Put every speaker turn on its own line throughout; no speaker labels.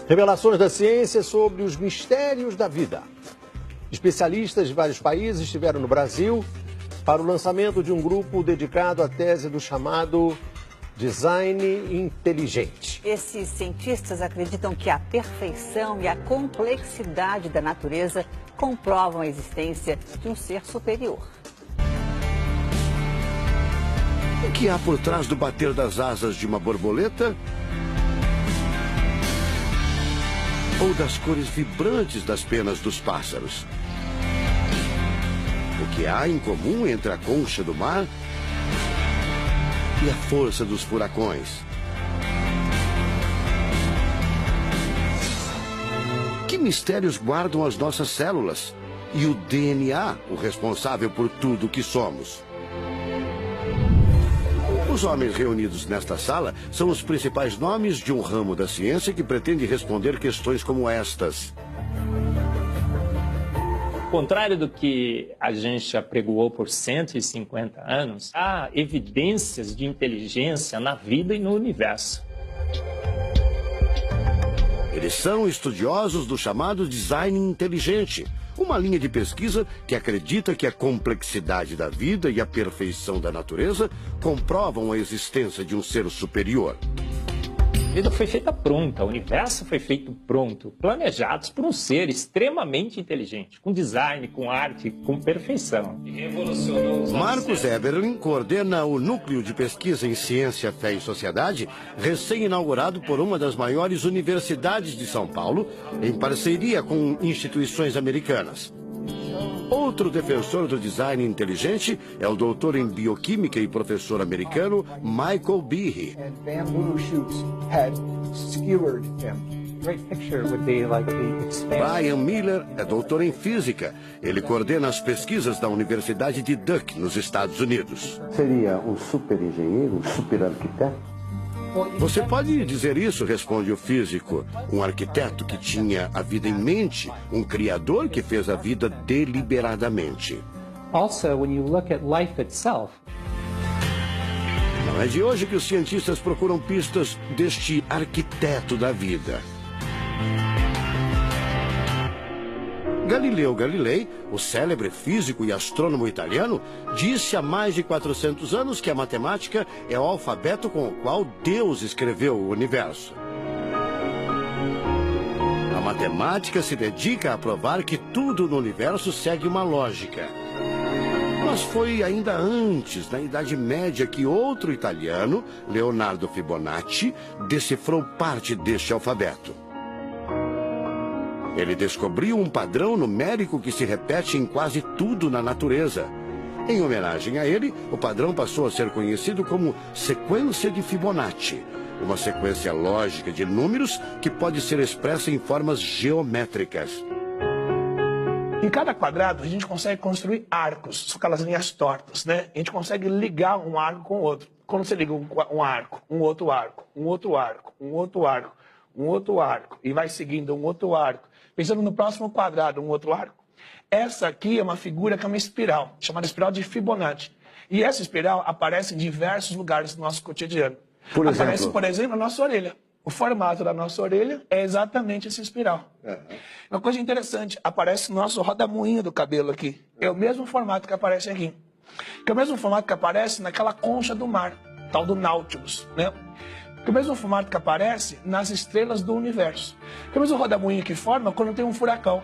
Revelações da ciência sobre os mistérios da vida. Especialistas de vários países estiveram no Brasil para o lançamento de um grupo dedicado à tese do chamado design inteligente.
Esses cientistas acreditam que a perfeição e a complexidade da natureza comprovam a existência de um ser superior.
O que há por trás do bater das asas de uma borboleta? Ou das cores vibrantes das penas dos pássaros? O que há em comum entre a concha do mar e a força dos furacões? Que mistérios guardam as nossas células e o DNA, o responsável por tudo o que somos? Os homens reunidos nesta sala são os principais nomes de um ramo da ciência que pretende responder questões como estas.
Ao contrário do que a gente apregoou por 150 anos, há evidências de inteligência na vida e no universo.
Eles são estudiosos do chamado design inteligente, uma linha de pesquisa que acredita que a complexidade da vida e a perfeição da natureza comprovam a existência de um ser superior.
A vida foi feita pronta, o universo foi feito pronto, planejados por um ser extremamente inteligente, com design, com arte, com perfeição.
Marcos Eberlin coordena o Núcleo de Pesquisa em Ciência, Fé e Sociedade, recém-inaugurado por uma das maiores universidades de São Paulo, em parceria com instituições americanas. Outro defensor do design inteligente é o doutor em bioquímica e professor americano Michael Behe. Brian Miller é doutor em física. Ele coordena as pesquisas da Universidade de Duke, nos Estados Unidos.
Seria um super engenheiro, um super arquiteto?
Você pode dizer isso, responde o físico. Um arquiteto que tinha a vida em mente, um criador que fez a vida deliberadamente.
Also, when you look at life itself,
não é de hoje que os cientistas procuram pistas deste arquiteto da vida. Galileu Galilei, o célebre físico e astrônomo italiano, disse há mais de 400 anos que a matemática é o alfabeto com o qual Deus escreveu o universo. A matemática se dedica a provar que tudo no universo segue uma lógica. Mas foi ainda antes, na Idade Média, que outro italiano, Leonardo Fibonacci, decifrou parte deste alfabeto. Ele descobriu um padrão numérico que se repete em quase tudo na natureza. Em homenagem a ele, o padrão passou a ser conhecido como sequência de Fibonacci, uma sequência lógica de números que pode ser expressa em formas geométricas.
Em cada quadrado, a gente consegue construir arcos, são aquelas linhas tortas, né? A gente consegue ligar um arco com o outro. Quando você liga um arco, um outro arco, um outro arco, um outro arco, um outro arco, e vai seguindo um outro arco, pensando no próximo quadrado, um outro arco. Essa aqui é uma figura que é uma espiral, chamada espiral de Fibonacci. E essa espiral aparece em diversos lugares do nosso cotidiano. Aparece, por exemplo, na nossa orelha. O formato da nossa orelha é exatamente essa espiral. Uma coisa interessante, aparece no nosso rodamuinho do cabelo aqui. É o mesmo formato que aparece aqui. Que é o mesmo formato que aparece naquela concha do mar, tal do Nautilus, né? Que é o mesmo formato que aparece nas estrelas do universo. Que é o mesmo rodamuinho que forma quando tem um furacão.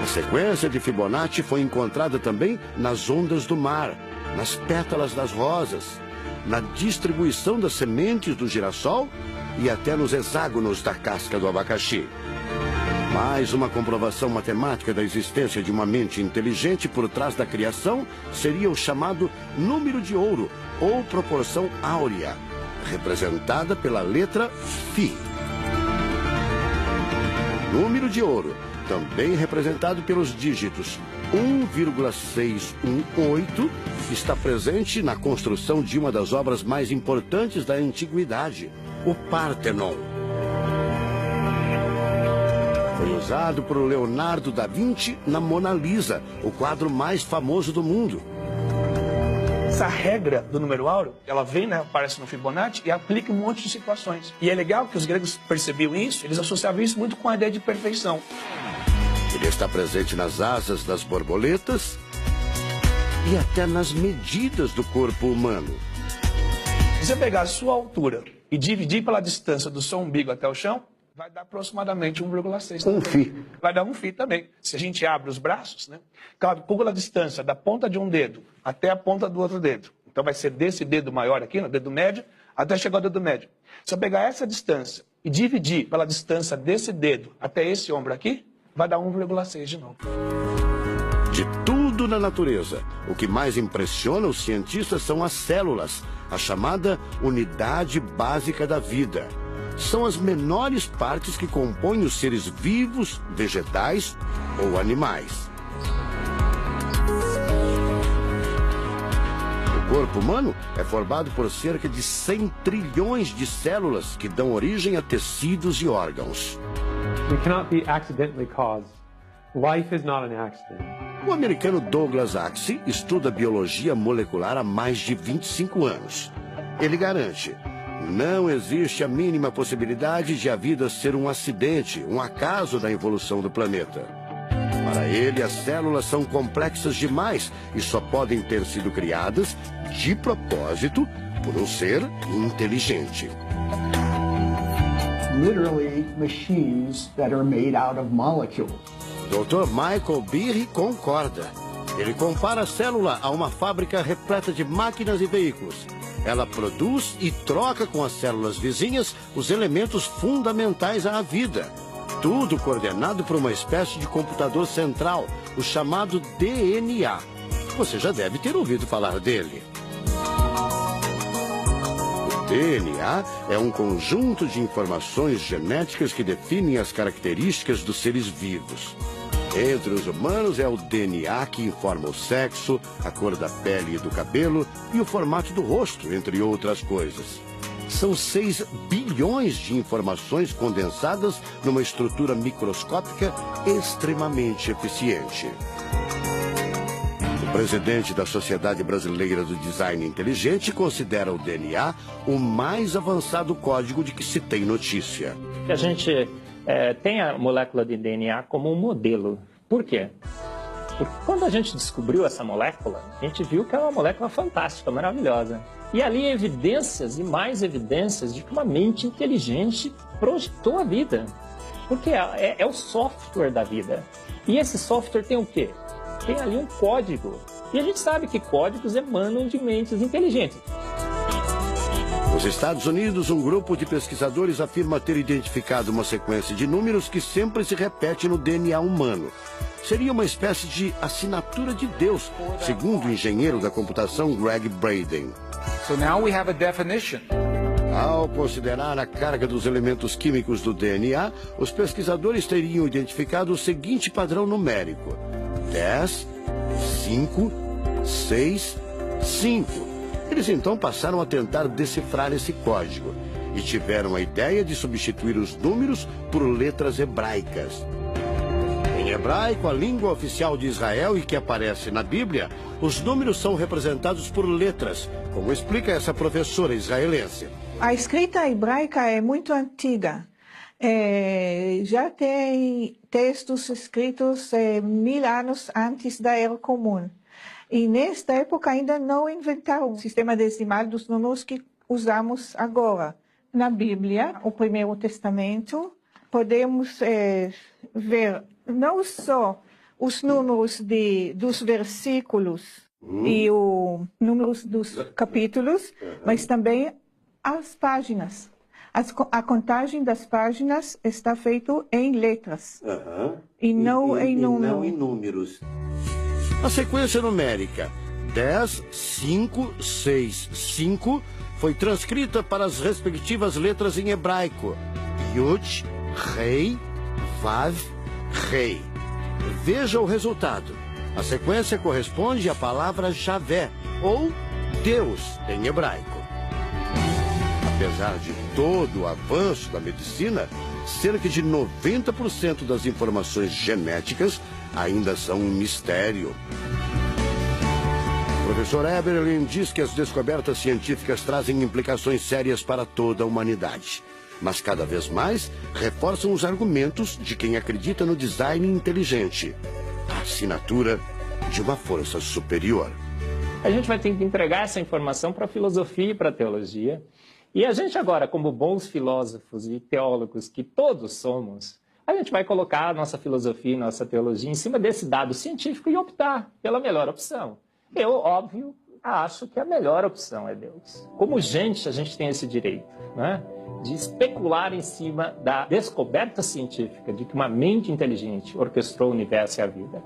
A sequência de Fibonacci foi encontrada também nas ondas do mar, nas pétalas das rosas, na distribuição das sementes do girassol e até nos hexágonos da casca do abacaxi. Mais uma comprovação matemática da existência de uma mente inteligente por trás da criação seria o chamado número de ouro, ou proporção áurea, representada pela letra Φ. Número de ouro, também representado pelos dígitos 1,618, está presente na construção de uma das obras mais importantes da antiguidade, o Partenon. Foi usado por Leonardo da Vinci na Mona Lisa, o quadro mais famoso do mundo.
Essa regra do número áureo, ela vem, né, aparece no Fibonacci e aplica um monte de situações. E é legal que os gregos percebiam isso, eles associavam isso muito com a ideia de perfeição.
Ele está presente nas asas das borboletas e até nas medidas do corpo humano.
Se você pegar a sua altura e dividir pela distância do seu umbigo até o chão, vai dar aproximadamente 1,6.
Um φ.
Vai dar 1 φ também. Se a gente abre os braços, né? Calcula a distância da ponta de um dedo até a ponta do outro dedo. Então vai ser desse dedo maior aqui, no dedo médio, até chegar ao dedo médio. Se eu pegar essa distância e dividir pela distância desse dedo até esse ombro aqui, vai dar 1,6 de novo.
De tudo na natureza, o que mais impressiona os cientistas são as células, a chamada unidade básica da vida. São as menores partes que compõem os seres vivos, vegetais ou animais. O corpo humano é formado por cerca de 100 trilhões de células que dão origem a tecidos e órgãos.
We cannot be accidentally caused. Life is not an accident.
O americano Douglas Axie estuda biologia molecular há mais de 25 anos. Ele garante: não existe a mínima possibilidade de a vida ser um acidente, um acaso da evolução do planeta. Para ele, as células são complexas demais e só podem ter sido criadas de propósito por um ser inteligente.
Literally machines that are made out of molecules.
Dr. Michael Behe concorda. Ele compara a célula a uma fábrica repleta de máquinas e veículos. Ela produz e troca com as células vizinhas os elementos fundamentais à vida. Tudo coordenado por uma espécie de computador central, o chamado DNA. Você já deve ter ouvido falar dele. O DNA é um conjunto de informações genéticas que definem as características dos seres vivos. Entre os humanos é o DNA que informa o sexo, a cor da pele e do cabelo e o formato do rosto, entre outras coisas. São 6 bilhões de informações condensadas numa estrutura microscópica extremamente eficiente. O presidente da Sociedade Brasileira do Design Inteligente considera o DNA o mais avançado código de que se tem notícia.
A gente tem a molécula de DNA como um modelo. Por quê? Porque quando a gente descobriu essa molécula, a gente viu que era uma molécula fantástica, maravilhosa. E ali evidências e mais evidências de que uma mente inteligente projetou a vida. Porque é o software da vida. E esse software tem o quê? Tem ali um código. E a gente sabe que códigos emanam de mentes inteligentes.
Nos Estados Unidos, um grupo de pesquisadores afirma ter identificado uma sequência de números que sempre se repete no DNA humano. Seria uma espécie de assinatura de Deus, segundo o engenheiro da computação Greg Braden.
So now we have a definition.
Ao considerar a carga dos elementos químicos do DNA, os pesquisadores teriam identificado o seguinte padrão numérico: 10, 5, 6, 5. Eles então passaram a tentar decifrar esse código e tiveram a ideia de substituir os números por letras hebraicas. Em hebraico, a língua oficial de Israel e que aparece na Bíblia, os números são representados por letras, como explica essa professora israelense.
A escrita hebraica é muito antiga. Já tem textos escritos 1000 anos antes da Era Comum. E nesta época ainda não inventaram o sistema decimal dos números que usamos agora. Na Bíblia, o Primeiro Testamento, podemos ver não só os números dos versículos e os números dos capítulos, mas também as páginas. A contagem das páginas está feita em letras e não em números.
A sequência numérica 10, 5, 6, 5 foi transcrita para as respectivas letras em hebraico: Yud, Rei, Vav, Rei. Veja o resultado. A sequência corresponde à palavra Javé, ou Deus, em hebraico. Apesar de todo o avanço da medicina, cerca de 90% das informações genéticas ainda são um mistério. O professor Eberlin diz que as descobertas científicas trazem implicações sérias para toda a humanidade. Mas cada vez mais reforçam os argumentos de quem acredita no design inteligente, a assinatura de uma força superior.
A gente vai ter que entregar essa informação para a filosofia e para a teologia. E a gente agora, como bons filósofos e teólogos que todos somos, a gente vai colocar a nossa filosofia e nossa teologia em cima desse dado científico e optar pela melhor opção. Eu, óbvio, acho que a melhor opção é Deus. Como gente, a gente tem esse direito, né, de especular em cima da descoberta científica de que uma mente inteligente orquestrou o universo e a vida.